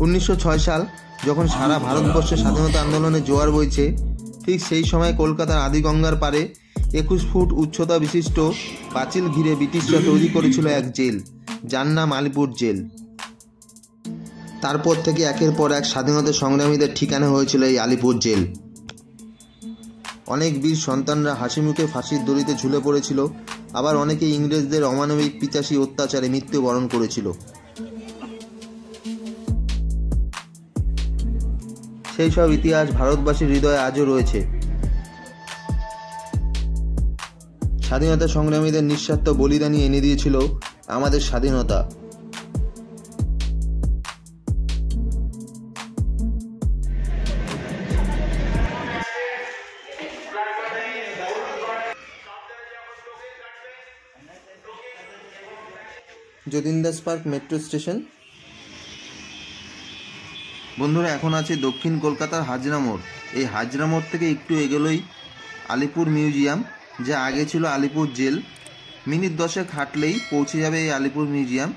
1906 সাল যখন সারা ভারতবর্ষে স্বাধীনতা আন্দোলনে জোয়ার বইছে, ঠিক সেই সময় কলকাতার আদিগঙ্গার পারে 21 ফুট উচ্চতা বিশিষ্ট পাঁচিল ঘিরে ব্রিটিশরা তৈরি করেছিল এক জেল, যার নাম আলিপুর জেল। তারপর থেকে একের পর এক স্বাধীনতা সংগ্রামীদের ঠিকানা হয়েছিল এই আলিপুর জেল। অনেক বীর সন্তানরা হাসি মুখে ফাঁসির দড়িতে ঝুলে পড়েছিল, আবার অনেকে ইংরেজদের অমানবিক পিচাসী অত্যাচারে মৃত্যুবরণ করেছিল। সেই সব ইতিহাস ভারতবাসীর হৃদয়ে আজও রয়েছে। স্বাধীনতা সংগ্রামীদের নিঃস্বার্থ বলিদানই এনে দিয়েছিল আমাদের স্বাধীনতা। যতীন্দাস পার্ক মেট্রো স্টেশন। বন্ধুরা, এখন আছে দক্ষিণ কলকাতার হাজরা মোড়। এই হাজরা মোড় থেকে একটু এগোলেই আলিপুর মিউজিয়াম, যা আগে ছিল আলিপুর জেল। মিনিট 10 হাঁটলেই পৌঁছে যাবে এই আলিপুর মিউজিয়াম।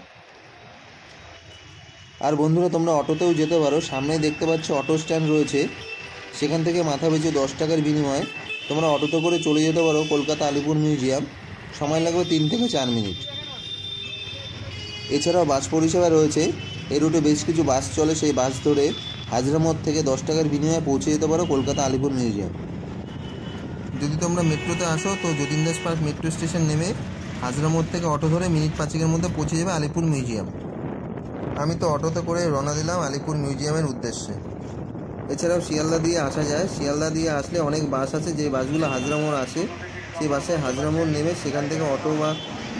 আর বন্ধুরা, তোমরা অটোতেও যেতে পারো। সামনেই দেখতে পাচ্ছ অটো স্ট্যান্ড রয়েছে, সেখান থেকে মাথা পিছু 10 টাকার বিনিময়ে তোমরা অটোতে করে চলে যেতে পারো কলকাতা আলিপুর মিউজিয়াম। সময় লাগবে 3 থেকে 4 মিনিট। এছাড়াও বাস পরিষেবা রয়েছে। এই রুটে বেশ কিছু বাস চলে, সেই বাস ধরে হাজরা মোড় থেকে 10 টাকার বিনিময়ে পৌঁছে যেতে পারো কলকাতা আলিপুর মিউজিয়াম। যদি তোমরা মেট্রোতে আসো তো যতীন্দাস পার্ক মেট্রো স্টেশন নেমে হাজরা মোড় থেকে অটো ধরে মিনিট 5-এর মধ্যে পৌঁছে যাবে আলিপুর মিউজিয়াম। আমি তো অটোতে করে রওনা দিলাম আলিপুর মিউজিয়ামের উদ্দেশ্যে। এছাড়াও শিয়ালদা দিয়ে আসা যায়। শিয়ালদা দিয়ে আসলে অনেক বাস আছে, যে বাসগুলো হাজরা মোড় আসে, সেই বাসে হাজরা মোড় নেমে সেখান থেকে অটো বা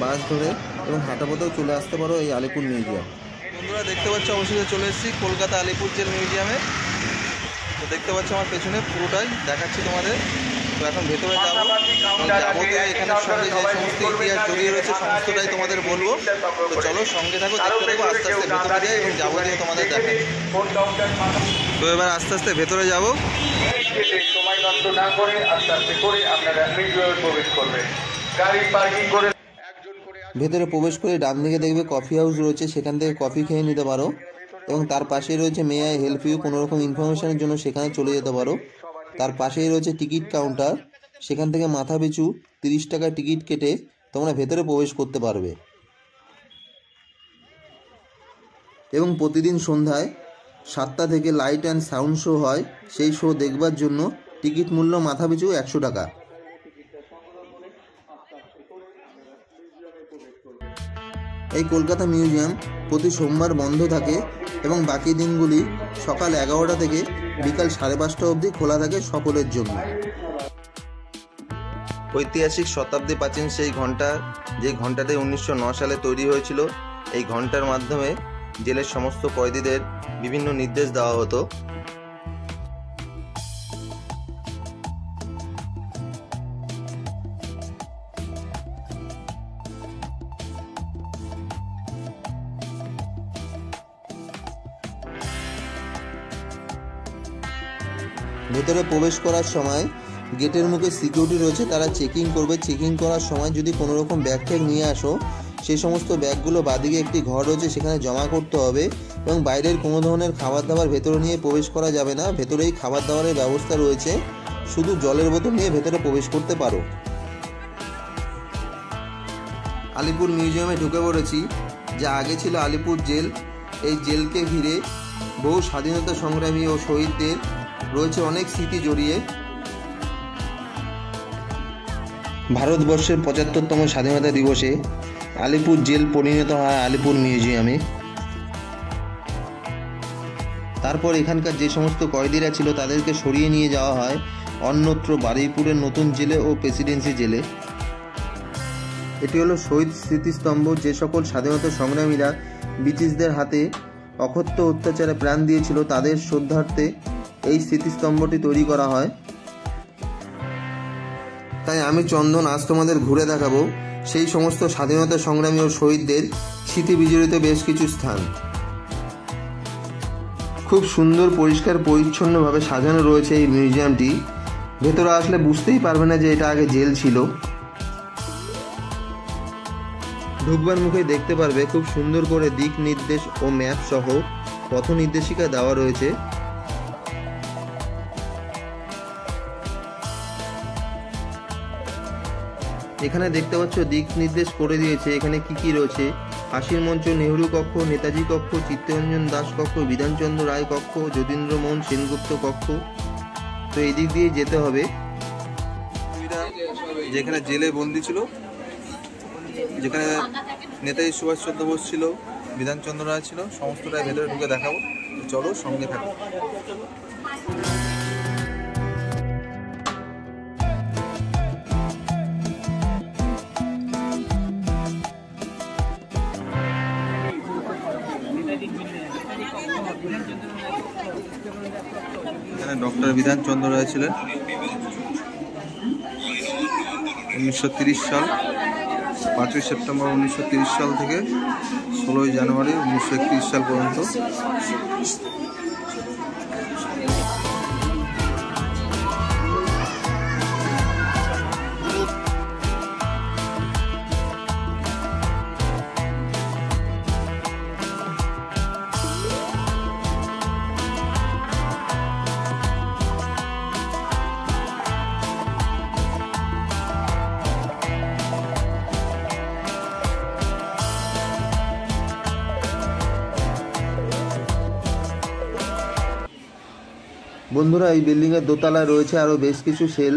বাস ধরে এবং হাঁটাপথেও চলে আসতে পারো এই আলিপুর মিউজিয়াম। বন্ধুরা, দেখতে পাচ্ছ অবশেষে চলে এসেছি কলকাতা আলিপুর জেল মিউজিয়ামে। তো দেখতে পাচ্ছ আমার পেছনে পুরোটাই দেখাচ্ছি তোমাদের। তো এখন ভেতরে যাবো, যাবতীয় এখানের সঙ্গে যে সমস্ত ইতিহাস জড়িয়ে রয়েছে সমস্তটাই তোমাদের বলবো। তো চলো সঙ্গে থাকো, দেখতে থাকো, আস্তে আস্তে ভেতরে যাই এবং যাবতীয় তোমাদের দেখাই। তো এবার আস্তে আস্তে ভেতরে যাবো। সময় নষ্ট না করে আস্তে আস্তে করে আপনারা মিউজিয়ামে প্রবেশ করবেন। গাড়ি পার্কিং করে ভেতরে প্রবেশ করে ডান দিকে দেখবে কফি হাউস রয়েছে, সেখান থেকে কফি খেয়ে নিতে পারো। এবং তার পাশেই রয়েছে মে আই হেল্প ইউ, কোনো রকম ইনফরমেশনের জন্য সেখানে চলে যেতে পারো। তার পাশেই রয়েছে টিকিট কাউন্টার, সেখান থেকে মাথা পিছু 30 টাকা টিকিট কেটে তোমরা ভেতরে প্রবেশ করতে পারবে। এবং প্রতিদিন সন্ধ্যায় 7টা থেকে লাইট অ্যান্ড সাউন্ড শো হয়। সেই শো দেখবার জন্য টিকিট মূল্য মাথা পিছু 100 টাকা। এই কলকাতা মিউজিয়াম প্রতি সোমবার বন্ধ থাকে এবং বাকি দিনগুলি সকাল 11টা থেকে বিকাল 5:30 অবধি খোলা থাকে সকলের জন্য। ঐতিহাসিক শতাব্দী প্রাচীন সেই ঘণ্টা, যে ঘণ্টাটি 1909 সালে তৈরি হয়েছিল। এই ঘণ্টার মাধ্যমে জেলের সমস্ত কয়েদিদের বিভিন্ন নির্দেশ দেওয়া হতো। ভেতরে প্রবেশ করার সময় গেটের মুখে সিকিউরিটি রয়েছে, তারা চেকিং করবে। চেকিং করার সময় যদি কোনো রকম ব্যাগ ট্যাগ নিয়ে আসো, সেই সমস্ত ব্যাগগুলো বাদিকে একটি ঘর রয়েছে, সেখানে জমা করতে হবে। এবং বাইরের কোনো ধরনের খাবার দাবার ভেতরে নিয়ে প্রবেশ করা যাবে না। ভেতরেই খাবার দাবারের ব্যবস্থা রয়েছে, শুধু জলের বোতল নিয়ে ভেতরে প্রবেশ করতে পারো। আলিপুর মিউজিয়ামে ঢুকে পড়েছি, যা আগে ছিল আলিপুর জেল। এই জেলকে ঘিরে বহু স্বাধীনতা সংগ্রামী ও শহীদদের রয়েছে অনেক স্মৃতি জড়িয়ে। ভারতবর্ষের 75তম স্বাধীনতা দিবসে আলিপুর জেল পরিণত হয় আলিপুর মিউজিয়ামে। তারপর এখানকার যে সমস্ত কয়েদিরা ছিল তাদেরকে সরিয়ে নিয়ে যাওয়া হয় অন্যত্র বারুইপুরের নতুন জেলে ও প্রেসিডেন্সি জেলে। এটি হলো শহীদ স্মৃতিস্তম্ভ, যে সকল স্বাধীনতা সংগ্রামীরা ব্রিটিশদের হাতে অকথ্য অত্যাচারে প্রাণ দিয়েছিল তাদের শ্রদ্ধার্থে এই স্মৃতিস্তম্ভটি তৈরি করা হয়। তাই আমি চন্দন আজ তোমাদের ঘুরে দেখাবো সেই সমস্ত স্বাধীনতা সংগ্রামী ও শহীদদের স্মৃতি বিজড়িত বেশ কিছু স্থান। খুব সুন্দর পরিষ্কার পরিচ্ছন্নভাবে সাজানো রয়েছে এই মিউজিয়ামটি। ভেতরে আসলে বুঝতেই পারবে না যে এটা আগে জেল ছিল। ঢুকবার মুখে দেখতে পারবে খুব সুন্দর করে দিক নির্দেশ ও ম্যাপ সহ পথ নির্দেশিকা দেওয়া রয়েছে। এখানে দেখতে পাচ্ছ দিক নির্দেশ করে দিয়েছে এখানে কি কি রয়েছে। ফাঁসির মঞ্চ, নেহরু কক্ষ, নেতাজি কক্ষ, চিত্তরঞ্জন দাস কক্ষ, বিধানচন্দ্র রায় কক্ষ, যতীন্দ্রমোহন সেনগুপ্ত কক্ষ। তো এই দিক দিয়ে যেতে হবে। যেখানে জেলে বন্দি ছিল, যেখানে নেতাজি সুভাষচন্দ্র বোস ছিল, বিধানচন্দ্র রায় ছিল, সমস্তটাই ভেতরে ঢুকে দেখাবো। চলো সঙ্গে থাকো। এখানে ডক্টর বিধানচন্দ্র রায় ছিলেন 1930 সাল, 5ই সেপ্টেম্বর 1930 সাল থেকে 16ই জানুয়ারি 1931 সাল পর্যন্ত। বন্ধুরা, এই বিল্ডিংয়ের দোতলায় রয়েছে আরও বেশ কিছু সেল।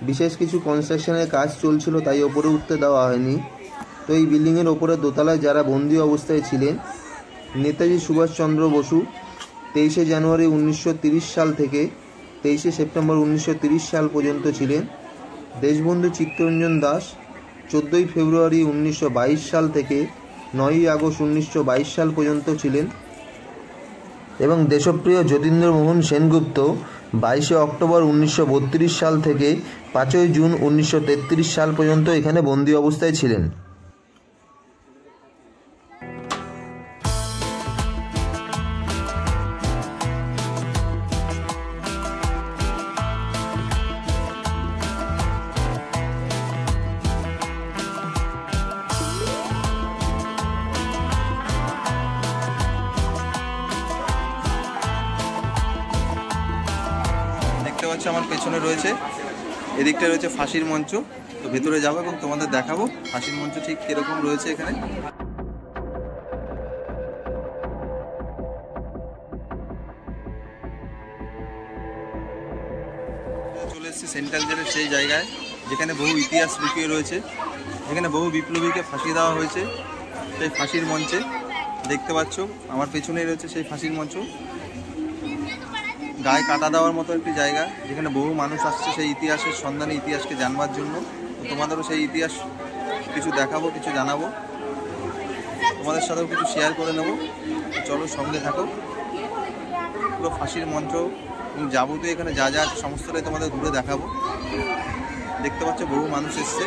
বিশেষ কিছু কনস্ট্রাকশনের কাজ চলছিল, তাই ওপরে উঠতে দেওয়া হয়নি। তো এই বিল্ডিংয়ের ওপরে দোতলায় যারা বন্দি অবস্থায় ছিলেন, নেতাজি সুভাষচন্দ্র বসু 23শে জানুয়ারি 1930 সাল থেকে 23শে সেপ্টেম্বর 1930 সাল পর্যন্ত ছিলেন। দেশবন্ধু চিত্তরঞ্জন দাস 14ই ফেব্রুয়ারি 1922 সাল থেকে 9ই আগস্ট 1922 সাল পর্যন্ত ছিলেন। এবং দেশপ্রিয় যতীন্দ্রমোহন সেনগুপ্ত 22শে অক্টোবর 1932 সাল থেকে 5ই জুন 1933 সাল পর্যন্ত এখানে বন্দি অবস্থায় ছিলেন। আমার পেছনে রয়েছে, এদিকটা রয়েছে ফাঁসির মঞ্চ। তো ভেতরে যাবো এবং তোমাদের দেখাবো ফাঁসির মঞ্চ ঠিক কিরকম রয়েছে। এখানে চলে এসেছি সেন্ট্রাল জেলের সেই জায়গায় যেখানে বহু ইতিহাস লুকিয়ে রয়েছে, যেখানে বহু বিপ্লবীকে ফাঁসি দেওয়া হয়েছে। সেই ফাঁসির মঞ্চে দেখতে পাচ্ছ আমার পেছনেই রয়েছে সেই ফাঁসির মঞ্চ। গায়ে কাটা দেওয়ার মতো একটি জায়গা, যেখানে বহু মানুষ আসছে সেই ইতিহাসের সন্ধানে, ইতিহাসকে জানবার জন্য। তোমাদেরও সেই ইতিহাস কিছু দেখাবো, কিছু জানাবো, তোমাদের সাথেও কিছু শেয়ার করে নেব। চলো সঙ্গে থাকো। পুরো ফাঁসির মঞ্চ এবং যাবতীয় এখানে যা যা আছে সমস্তটাই তোমাদের ঘুরে দেখাবো। দেখতে পাচ্ছ বহু মানুষ এসছে।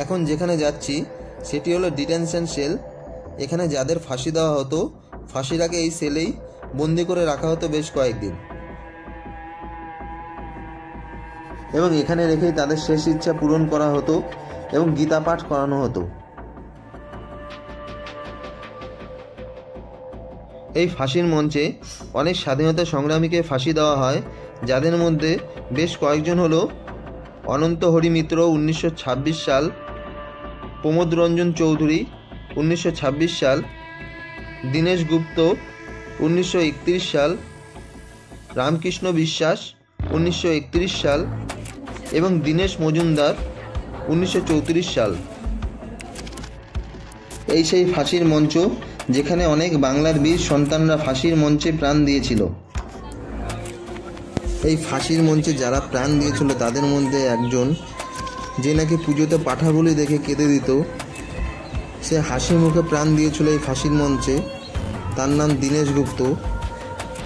এখন যেখানে যাচ্ছি সেটি হলো ডিটেনশন সেল। এখানে যাদের ফাঁসি দেওয়া হতো, ফাঁসির আগে এই সেলেই বন্দি করে রাখা হতো বেশ কয়েকদিন, এবং এখানে রেখেই তাদের শেষ ইচ্ছা পূরণ করা হতো এবং গীতা পাঠ করানো হতো। এই ফাঁসির মঞ্চে অনেক স্বাধীনতা সংগ্রামীকে ফাঁসি দেওয়া হয়, যাদের মধ্যে বেশ কয়েকজন হলো অনন্ত হরি মিত্র 1926 সাল, প্রমোদ রঞ্জন চৌধুরী 1926 সাল, দীনেশ গুপ্ত 1931 সাল, রামকৃষ্ণ বিশ্বাস 1931 সাল এবং দীনেশ মজুমদার 1934 সাল। এই সেই ফাঁসির মঞ্চ যেখানে অনেক বাংলার বীর সন্তানরা ফাঁসির মঞ্চে প্রাণ দিয়েছিল। এই ফাঁসির মঞ্চে যারা প্রাণ দিয়েছিল তাদের মধ্যে একজন, যে নাকি পুজোতে পাঁঠাগুলি দেখে কেঁদে দিত, সে হাসি মুখে প্রাণ দিয়েছিল এই ফাঁসির মঞ্চে। তার নাম দীনেশ গুপ্ত।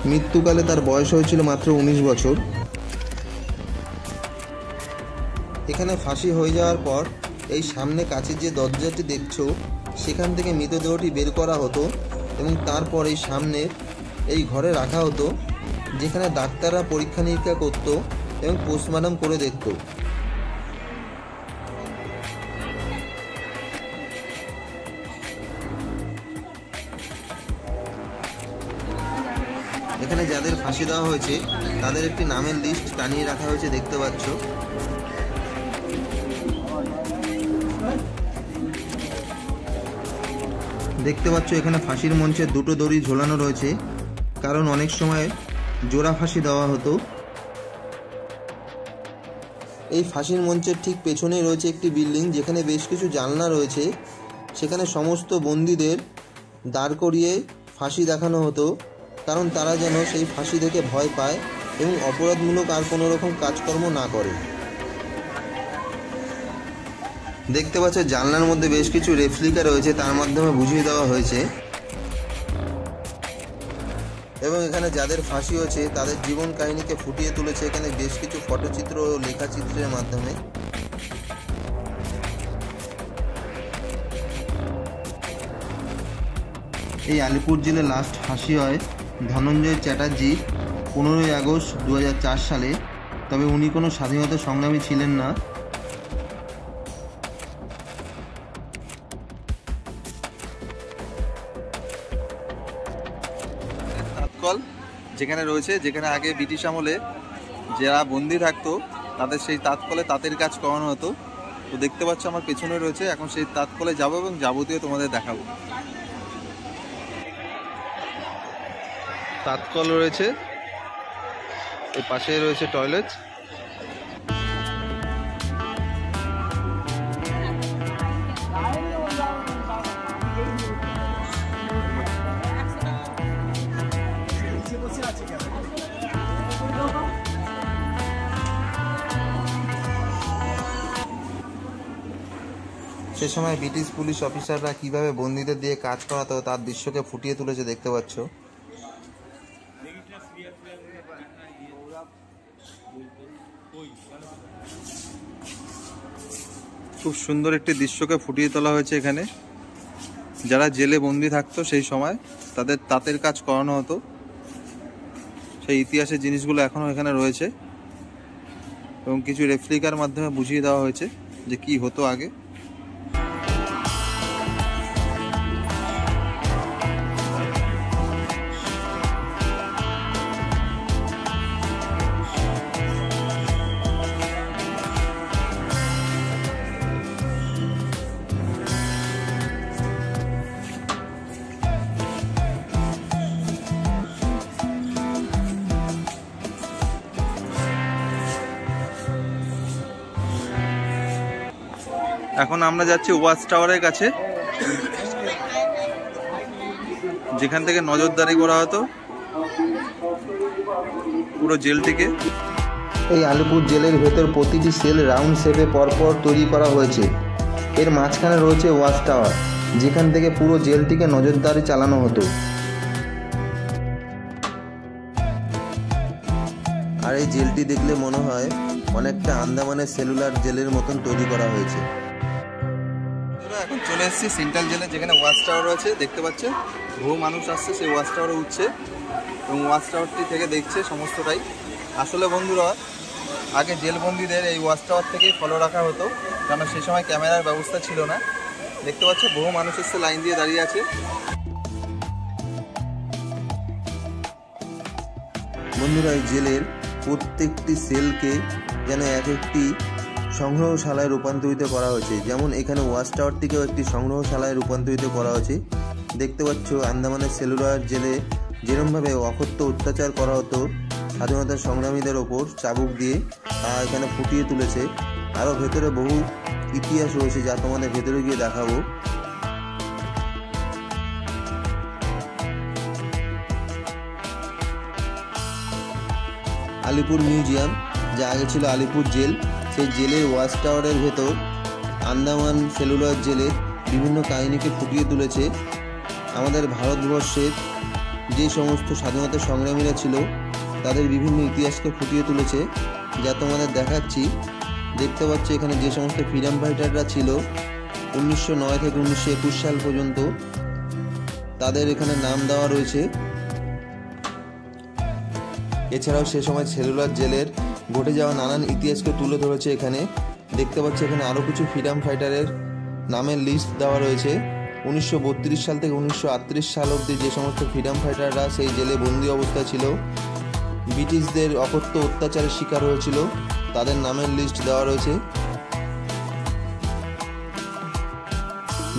মৃত্যুকালে তার বয়স হয়েছিল মাত্র 19 বছর। এখানে ফাঁসি হয়ে যাওয়ার পর এই সামনে কাছের যে দরজাটি দেখছো সেখান থেকে মৃতদেহটি বের করা হতো এবং তারপর এই সামনে এই ঘরে রাখা হতো, যেখানে ডাক্তাররা পরীক্ষা নিরীক্ষা করতো এবং পোস্টমর্টম করে দেখতো। এখানে যাদের ফাঁসি দেওয়া হয়েছে তাদের একটি নামের লিস্ট টানিয়ে রাখা হয়েছে, দেখতে পাচ্ছ। দেখতে পাচ্ছ এখানে ফাঁসির মঞ্চে দুটো দড়ি ঝোলানো রয়েছে, কারণ অনেক সময় জোড়া ফাঁসি দেওয়া হতো। এই ফাঁসির মঞ্চের ঠিক পেছনেই রয়েছে একটি বিল্ডিং, যেখানে বেশ কিছু জানলা রয়েছে। সেখানে সমস্ত বন্দীদের দাঁড় করিয়ে ফাঁসি দেখানো হতো, কারণ তারা যেন সেই ফাঁসি দেখে ভয় পায় এবং অপরাধমূলক আর কোনো রকম কাজকর্ম না করে। দেখতে পাচ্ছ জানলার মধ্যে বেশ কিছু রেপ্লিকা রয়েছে, তার মাধ্যমে বুঝিয়ে দেওয়া হয়েছে। এবং এখানে যাদের ফাঁসি হয়েছে তাদের জীবন কাহিনীকে ফুটিয়ে তুলেছে এখানে বেশ কিছু ফটোচিত্র ও লেখাচিত্রের মাধ্যমে। এই আলিপুর জেলে লাস্ট ফাঁসি হয় ধনঞ্জয় চ্যাটার্জি 15ই আগস্ট 2004 সালে। তবে উনি কোনো স্বাধীনতা সংগ্রামী ছিলেন না। তাৎকল যেখানে রয়েছে, যেখানে আগে ব্রিটিশ আমলে যারা বন্দি থাকতো তাদের সেই তাৎকলে তাঁতের কাজ করানো হতো। তো দেখতে পাচ্ছ আমার পেছনে রয়েছে, এখন সেই তাৎকলে যাবো এবং যাবতীয় তোমাদের দেখাবো। তাৎকল রয়েছে, এর পাশে রয়েছে টয়লেট। সে সময় ব্রিটিশ পুলিশ অফিসাররা কিভাবে বন্দীদের দিয়ে কাজ করাতো তার দৃশ্যকে ফুটিয়ে তুলেছে, দেখতে পাচ্ছ। খুব সুন্দর একটি দৃশ্যকে ফুটিয়ে তোলা হয়েছে এখানে। যারা জেলে বন্দি থাকতো সেই সময় তাদের তাঁতের কাজ করানো হতো, সেই ইতিহাসের জিনিসগুলো এখনো এখানে রয়েছে এবং কিছু রেপ্লিকার মাধ্যমে বুঝিয়ে দেওয়া হয়েছে যে কি হতো আগে। এখন আমরা যাচ্ছি ওয়াচ টাওয়ারের কাছে, যেখান থেকে নজরদারি করা হতো পুরো জেলটিকে। এই আলিপুর জেলের ভেতর প্রতিটি সেল রাউন্ড শেপে পরপর তৈরি করা হয়েছে। এর মাঝখানে রয়েছে ওয়াচ টাওয়ার, যেখান থেকে পুরো জেলটিকে নজরদারি চালানো হতো। আর এই জেলটি দেখলে মনে হয় অনেকটা আন্দামানের সেলুলার জেলের মতন তৈরি করা হয়েছে। এখন চলে এসেছি সেন্ট্রাল জেলে, যেখানে ওয়াচ টাওয়ার রয়েছে। দেখতে পাচ্ছে বহু মানুষ আসছে সেই ওয়াচ টাওয়ারে উঠছে এবং ওয়াচ টাওয়ারটি থেকে দেখছে সমস্তটাই। আসলে বন্ধুরা, আগে জেলবন্দীদের এই ওয়াচ টাওয়ার থেকেই ফলো রাখা হতো, কারণ সেই সময় ক্যামেরার ব্যবস্থা ছিল না। দেখতে পাচ্ছে বহু মানুষ এসে লাইন দিয়ে দাঁড়িয়ে আছে। বন্ধুরা, এই জেলের প্রত্যেকটি সেলকে যেন এক একটি সংগ্রহশালায় রূপান্তরিত করা হয়েছে। যেমন এখানে ওয়াচ টাওয়ারটিকেও একটি সংগ্রহশালায় রূপান্তরিত করা হয়েছে। দেখতে পাচ্ছ আন্দামানের সেলুলার জেলে যেরকমভাবে অকথ্য অত্যাচার করা হতো স্বাধীনতা সংগ্রামীদের ওপর চাবুক দিয়ে, তা এখানে ফুটিয়ে তুলেছে। আরও ভেতরে বহু ইতিহাস রয়েছে, যা তোমাদের ভেতরে গিয়ে দেখাবো। আলিপুর মিউজিয়াম, যা আগে ছিল আলিপুর জেল, সেই জেলের ওয়াচ টাওয়ারের ভেতর আন্দামান সেলুলার জেলের বিভিন্ন কাহিনীকে ফুটিয়ে তুলেছে। আমাদের ভারতবর্ষের যে সমস্ত স্বাধীনতা সংগ্রামীরা ছিল তাদের বিভিন্ন ইতিহাসকে ফুটিয়ে তুলেছে, যা তোমাদের দেখাচ্ছি। দেখতে পাচ্ছ এখানে যে সমস্ত ফ্রিডম ফাইটাররা ছিল 1909 থেকে 1921 সাল পর্যন্ত, তাদের এখানে নাম দেওয়া রয়েছে। এছাড়াও সে সময় সেলুলার জেলের ঘটে যাওয়া নানান ইতিহাসকে তুলে ধরেছে। এখানে দেখতে পাচ্ছি এখানে আরও কিছু ফ্রিডম ফাইটারের নামের লিস্ট দেওয়া রয়েছে। 1932 সাল থেকে 1938 সাল অবধি যে সমস্ত ফ্রিডম ফাইটাররা সেই জেলে বন্দি অবস্থায় ছিল, ব্রিটিশদের অকথ্য অত্যাচারের শিকার হয়েছিল, তাদের নামের লিস্ট দেওয়া রয়েছে,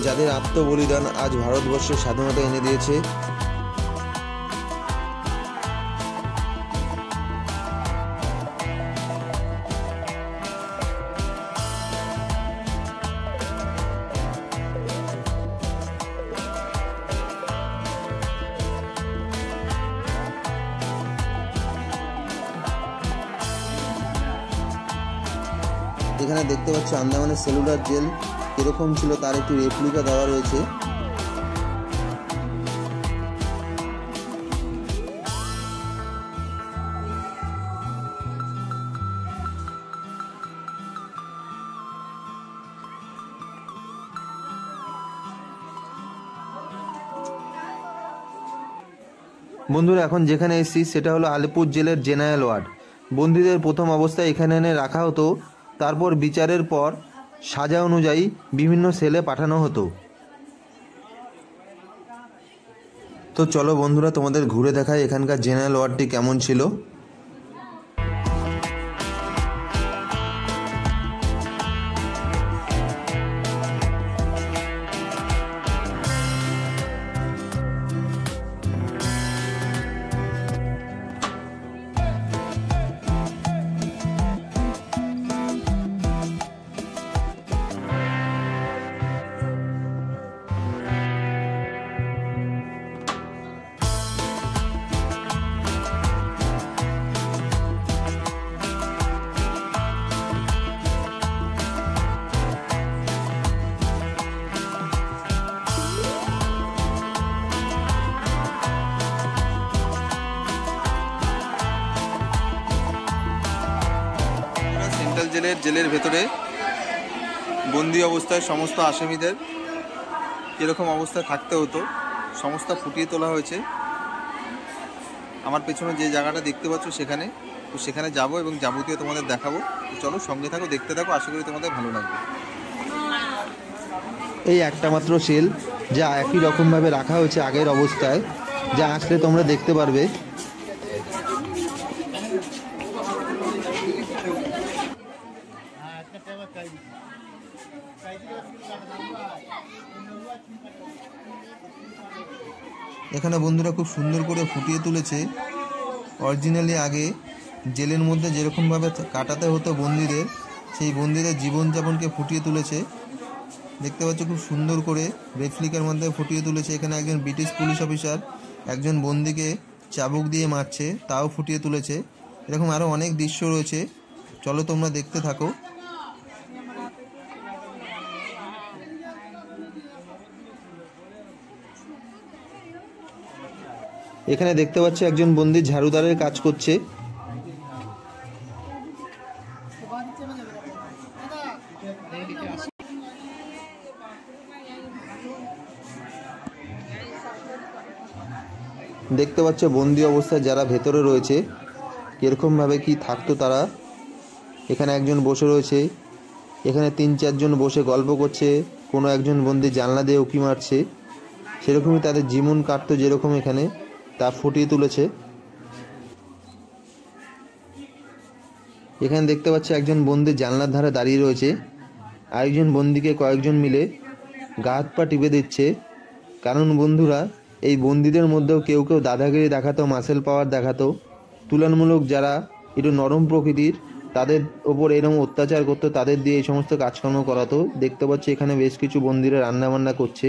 যাদের আত্মবলিদান আজ ভারতবর্ষের স্বাধীনতা এনে দিয়েছে। এখানে দেখতে পাচ্ছ আন্দামানের সেলুলার জেল কিরকম ছিল তার একটি রেপ্লিকা দেওয়া রয়েছে। বন্ধুরা, এখন যেখানে এসেছি সেটা হলো আলিপুর জেলের জেনারেল ওয়ার্ড। বন্দীদের প্রথম অবস্থায় এখানে এনে রাখা হতো, তারপর বিচারের পর সাজা অনুযায়ী বিভিন্ন সেলে পাঠানো হতো। তো চলো বন্ধুরা, তোমাদের ঘুরে দেখাই এখানকার জেনারেল ওয়ার্ডটি কেমন ছিল। জেলের ভেতরে বন্দি অবস্থায় সমস্ত আসামিদের কীরকম অবস্থায় থাকতে হতো সমস্ত ফুটিয়ে তোলা হয়েছে। আমার পেছনে যে জায়গাটা দেখতে পাচ্ছ সেখানে যাব এবং যাবতীয় তোমাদের দেখাবো। চলো সঙ্গে থাকো, দেখতে থাকো, আশা করি তোমাদের ভালো লাগবে। এই একটা মাত্র সেল যা একই রকমভাবে রাখা হয়েছে আগের অবস্থায়, যা আসলে তোমরা দেখতে পারবে। এখানে বন্ধুরা খুব সুন্দর করে ফুটিয়ে তুলেছে। অরিজিনালি আগে জেলের মধ্যে যেরকমভাবে কাটাতে হতো বন্দীদের, সেই বন্দীদের জীবনযাপনকে ফুটিয়ে তুলেছে। দেখতে পাচ্ছ খুব সুন্দর করে রেপ্লিকার মধ্যে ফুটিয়ে তুলেছে। এখানে একজন ব্রিটিশ পুলিশ অফিসার একজন বন্দীকে চাবুক দিয়ে মারছে, তাও ফুটিয়ে তুলেছে। এরকম আরও অনেক দৃশ্য রয়েছে, চলো তোমরা দেখতে থাকো। এখানে দেখতে পাচ্ছি একজন বন্দী ঝাড়ুদারের কাজ করছে। দেখতে পাচ্ছ বন্দি অবস্থায় যারা ভেতরে রয়েছে কিরকমভাবে কি থাকতো তারা। এখানে একজন বসে রয়েছে, এখানে 3-4 জন বসে গল্প করছে, কোনো একজন বন্দি জানলা দিয়ে উঁকি মারছে। সেরকমই তাদের জীবন কাটতো যেরকম এখানে তা ফুটিয়ে তুলেছে। এখানে দেখতে পাচ্ছি একজন বন্দি জানলার ধারে দাঁড়িয়ে রয়েছে, আরেকজন বন্দিকে কয়েকজন মিলে গা হাত পা টিপে দিচ্ছে। কারণ বন্ধুরা, এই বন্দীদের মধ্যেও কেউ কেউ দাদাগিরি দেখাতো, মাসেল পাওয়ার দেখাতো। তুলনামূলক যারা একটু নরম প্রকৃতির তাদের ওপর এরকম অত্যাচার করতো, তাদের দিয়ে এই সমস্ত কাজকর্ম করাতো। দেখতে পাচ্ছি এখানে বেশ কিছু বন্দীরা রান্নাবান্না করছে।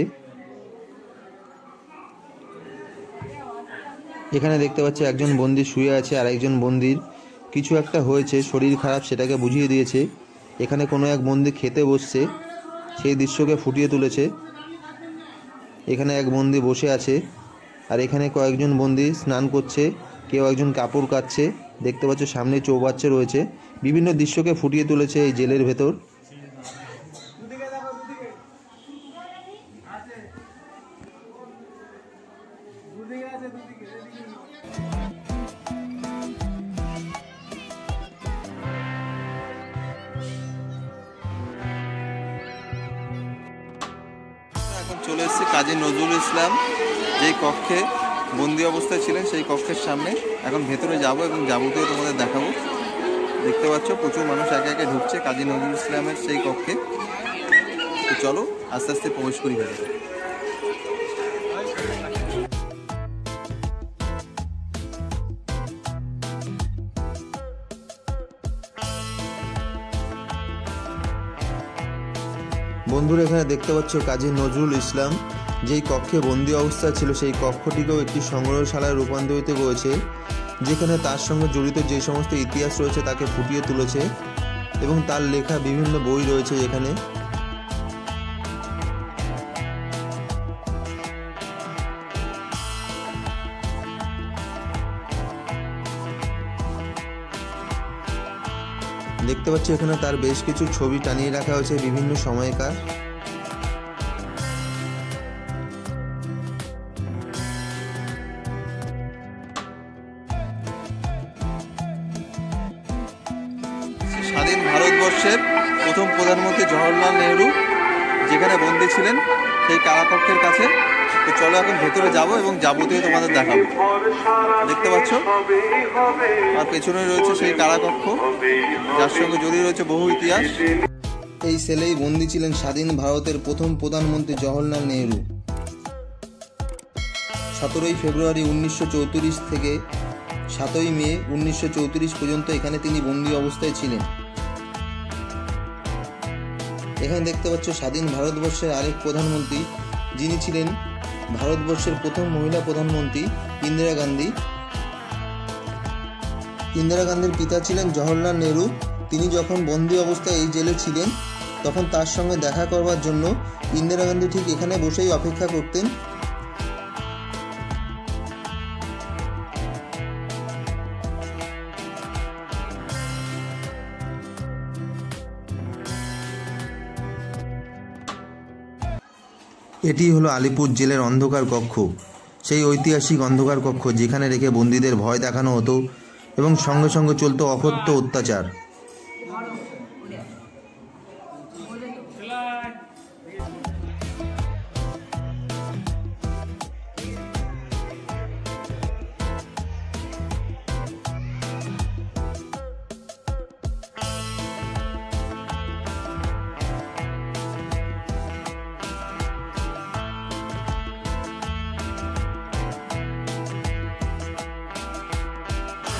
এখানে দেখতে পাচ্ছি একজন বন্দি শুয়ে আছে, আর একজন বন্দির কিছু একটা হয়েছে, শরীর খারাপ, সেটাকে বুঝিয়ে দিয়েছে। এখানে কোনো এক বন্দি খেতে বসছে, সেই দৃশ্যকে ফুটিয়ে তুলেছে। এখানে এক বন্দি বসে আছে, আর এখানে কয়েকজন বন্দি স্নান করছে, কেউ একজন কাপড় কাচ্ছে। দেখতে পাচ্ছ সামনে চৌবাচ্চা রয়েছে, বিভিন্ন দৃশ্যকে ফুটিয়ে তুলেছে এই জেলের ভেতর। এখন চলে এসেছি কাজী নজরুল ইসলাম যেই কক্ষে বন্দি অবস্থায় ছিলেন সেই কক্ষের সামনে। এখন ভেতরে যাব এবং যাবতীয় তোমাদের দেখাবো। দেখতে পাচ্ছ প্রচুর মানুষ একে একে ঢুকছে কাজী নজরুল ইসলামের সেই কক্ষে। তো চলো আস্তে আস্তে প্রবেশ করি ভেতরে। বন্ধুরা এখানে দেখতে পাচ্ছ কাজী নজরুল ইসলাম যেই কক্ষে বন্দি অবস্থায় ছিল সেই কক্ষটিকেও একটি সংগ্রহশালায় রূপান্তরিত করেছে, যেখানে তার সঙ্গে জড়িত যে সমস্ত ইতিহাস রয়েছে তাকে ফুটিয়ে তুলেছে এবং তার লেখা বিভিন্ন বই রয়েছে এখানে। দেখতে পাচ্ছি এখানে তার বেশ কিছু ছবি টানিয়ে রাখা হয়েছে বিভিন্ন সময়কার। স্বাধীন ভারতবর্ষের প্রথম প্রধানমন্ত্রী জওহরলাল নেহরু যেখানে বন্দী ছিলেন সেই কারাকক্ষের কাছে। তো চলো এখন ভেতরে যাব এবং যাবতীয় তোমাদের দেখাবো। দেখতে পাচ্ছ আর পেছনে রয়েছে সেই কারাকক্ষ যার সঙ্গে জড়িয়ে রয়েছে বহু ইতিহাস। এই সেলেই বন্দী ছিলেন স্বাধীন ভারতের প্রথম প্রধানমন্ত্রী জওহরলাল নেহরু। 17 ফেব্রুয়ারি 1934 থেকে 7 মে 1934 পর্যন্ত এখানে তিনি বন্দী অবস্থায় ছিলেন। এখানে দেখতে পাচ্ছ স্বাধীন ভারতবর্ষের আরেক প্রধানমন্ত্রী যিনি ছিলেন ভারতবর্ষের প্রথম মহিলা প্রধানমন্ত্রী ইন্দিরা গান্ধী। ইন্দিরা গান্ধীর পিতা ছিলেন জওহরলাল নেহরু। তিনি যখন বন্দী অবস্থায় এই জেলে ছিলেন তখন তার সঙ্গে দেখা করবার জন্য ইন্দিরা গান্ধী ঠিক এখানে বসেই অপেক্ষা করতেন। এটি হলো আলিপুর জেলের অন্ধকার কক্ষ, সেই ঐতিহাসিক অন্ধকার কক্ষ যেখানে রেখে বন্দীদের ভয় দেখানো হতো এবং সঙ্গে সঙ্গে চলতো অকথ্য অত্যাচার।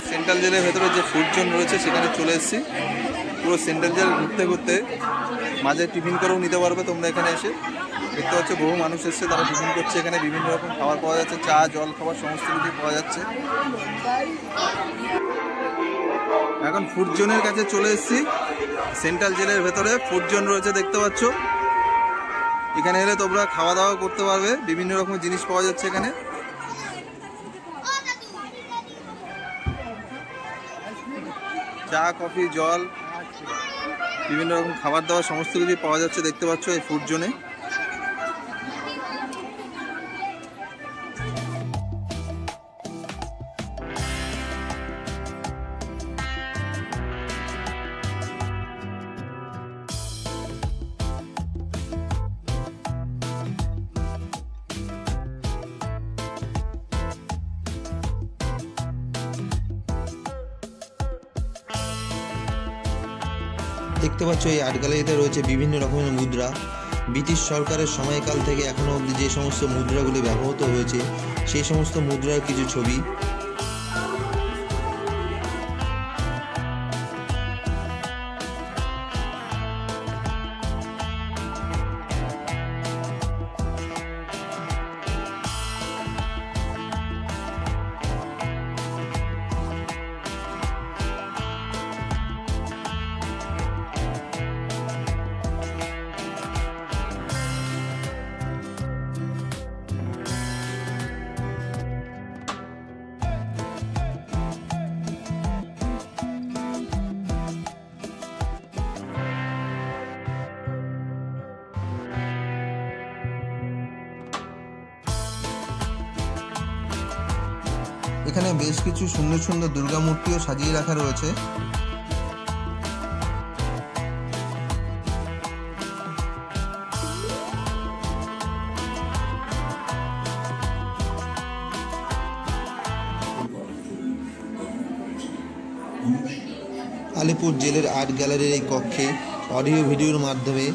সেন্ট্রাল জেলের ভেতরে যে ফুড জোন রয়েছে সেখানে চলে এসেছি। পুরো সেন্ট্রাল জেল ঘুরতে ঘুরতে মাঝে টিফিন করেও নিতে পারবে তোমরা এখানে এসে। দেখতে পাচ্ছ বহু মানুষ এসছে, তারা টিফিন করছে। এখানে বিভিন্ন রকম খাবার পাওয়া যাচ্ছে, চা জল খাবার সমস্ত কিছু পাওয়া যাচ্ছে। এখন ফুড জোনের কাছে চলে এসেছি। সেন্ট্রাল জেলের ভেতরে ফুড জোন রয়েছে দেখতে পাচ্ছ। এখানে এলে তোমরা খাওয়া দাওয়া করতে পারবে, বিভিন্ন রকম জিনিস পাওয়া যাচ্ছে এখানে। চা কফি জল বিভিন্ন রকম খাবার দাবার সমস্ত কিছু পাওয়া যাচ্ছে দেখতে পাচ্ছ এই ফুড জোনে। দেখতে পাচ্ছ এই আর্ট গ্যালারিতে রয়েছে বিভিন্ন রকমের মুদ্রা। ব্রিটিশ সরকারের সময়কাল থেকে এখনো অবধি যে সমস্ত মুদ্রাগুলি ব্যবহৃত হয়েছে সেই সমস্ত মুদ্রার কিছু ছবি। এখানে বেশ কিছু সুন্দর সুন্দর দুর্গা মূর্তিও সাজিয়ে রাখা রয়েছে। আলিপুর জেলের আর্ট গ্যালারির এই কক্ষে অডিও ভিডিওর মাধ্যমে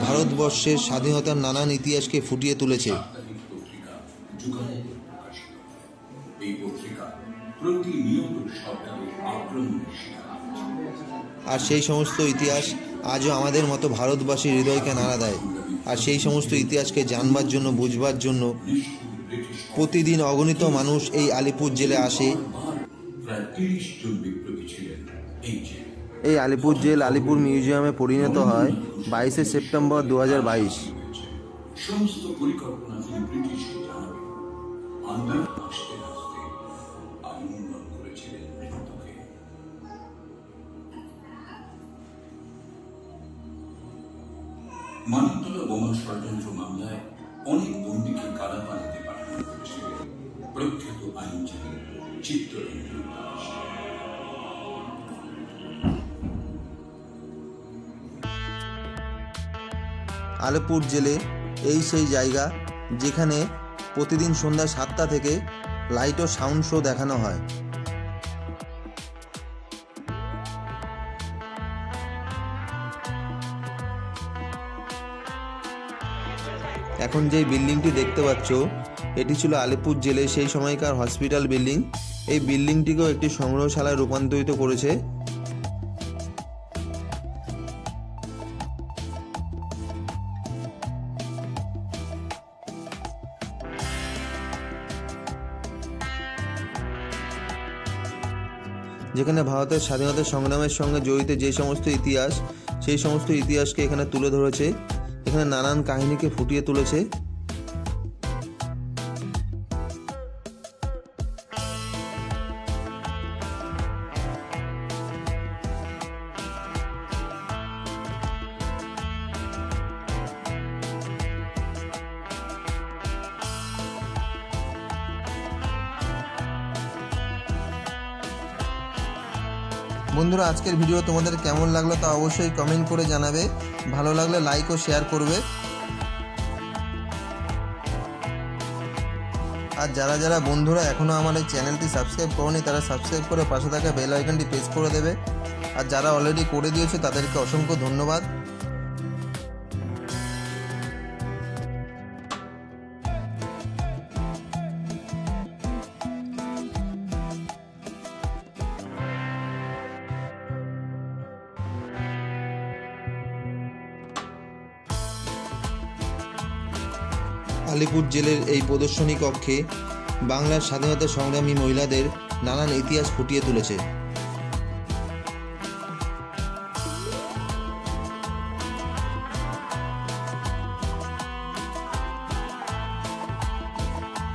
ভারতবর্ষের স্বাধীনতার নানান ইতিহাসকে ফুটিয়ে তুলেছে। আর সেই সমস্ত ইতিহাস আজও আমাদের মতো ভারতবাসীর হৃদয়কে নাড়া দেয়। আর সেই সমস্ত ইতিহাসকে জানবার জন্য, বুঝবার জন্য প্রতিদিন অগণিত মানুষ এই আলিপুর জেলে আসে। এই আলিপুর জেল আলিপুর মিউজিয়ামে পরিণত হয় 22শে সেপ্টেম্বর 2022। মানিকতলা বোমা ষড়যন্ত্র মামলায় অনেক বন্দীকে কারাগারে পাঠানো হয়েছে প্রখ্যাত আইনজীবী চিত্তরঞ্জন দাস। আলিপুর জেলে এই সেই জায়গা যেখানে প্রতিদিন সন্ধ্যা 7টা থেকে লাইট ও সাউন্ড শো দেখানো হয়। এখন যেই বিল্ডিংটি দেখতে পাচ্ছ এটি ছিল আলিপুর জেলে সেই সময়কার হসপিটাল বিল্ডিং। এই বিল্ডিংটিকেও একটি সংগ্রহশালায় রূপান্তরিত করেছে। যেখানে ভারতের স্বাধীনতা সংগ্রামের সঙ্গে জড়িত যে সমস্ত ইতিহাস, সেই সমস্ত ইতিহাসকে এখানে তুলে ধরেছে। এখানে নানান কাহিনীকে ফুটিয়ে তুলেছে। বন্ধুরা, আজকের ভিডিও তোমাদের কেমন লাগলো তা অবশ্যই কমেন্ট করে জানাবে। ভালো লাগলে লাইক ও শেয়ার করবে। আর যারা যারা বন্ধুরা এখনও আমার এই চ্যানেলটি সাবস্ক্রাইব করোনি তারা সাবস্ক্রাইব করে পাশে থাকা বেল আইকনটি প্রেস করে দেবে। আর যারা অলরেডি করে দিয়েছে তাদেরকে অসংখ্য ধন্যবাদ। আলিপুর জেলের এই প্রদর্শনী কক্ষে বাংলার স্বাধীনতা সংগ্রামী মহিলাদের নানান ইতিহাস ফুটিয়ে তুলেছে।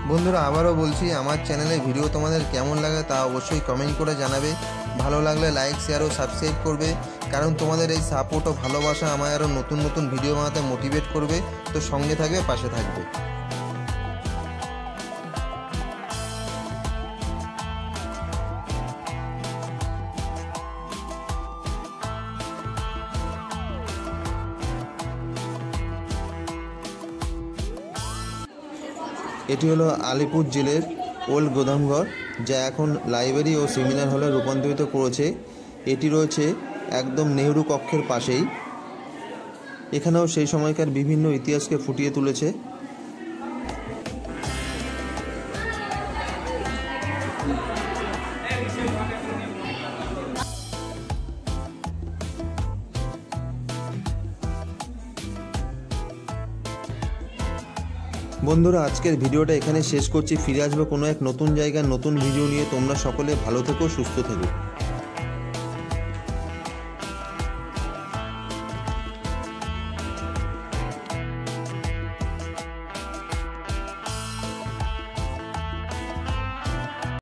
বন্ধুরা, আবারও বলছি, আমার চ্যানেলে ভিডিও তোমাদের কেমন লাগে তা অবশ্যই কমেন্ট করে জানাবে। ভালো লাগলে লাইক, শেয়ার ও সাবস্ক্রাইব করবে, কারণ তোমাদের এই সাপোর্ট ও ভালোবাসা আমায় আরও নতুন নতুন ভিডিও বানাতে মোটিভেট করবে। তো সঙ্গে থাকবে, পাশে থাকবে। এটি হলো আলিপুর জেলের ওল্ড গোদামঘর, যা এখন লাইব্রেরি ও সেমিনার হলে রূপান্তরিত করেছে। এটি রয়েছে একদম নেহরু কক্ষের পাশেই। এখানেও সেই সময়কার বিভিন্ন ইতিহাসকে ফুটিয়ে তুলেছে। বন্ধুরা, আজকের ভিডিওটা এখানে শেষ করছি। ফিরে আসবো কোনো এক নতুন জায়গার নতুন ভিডিও নিয়ে। তোমরা সকলে ভালো থেকো, সুস্থ থেকো।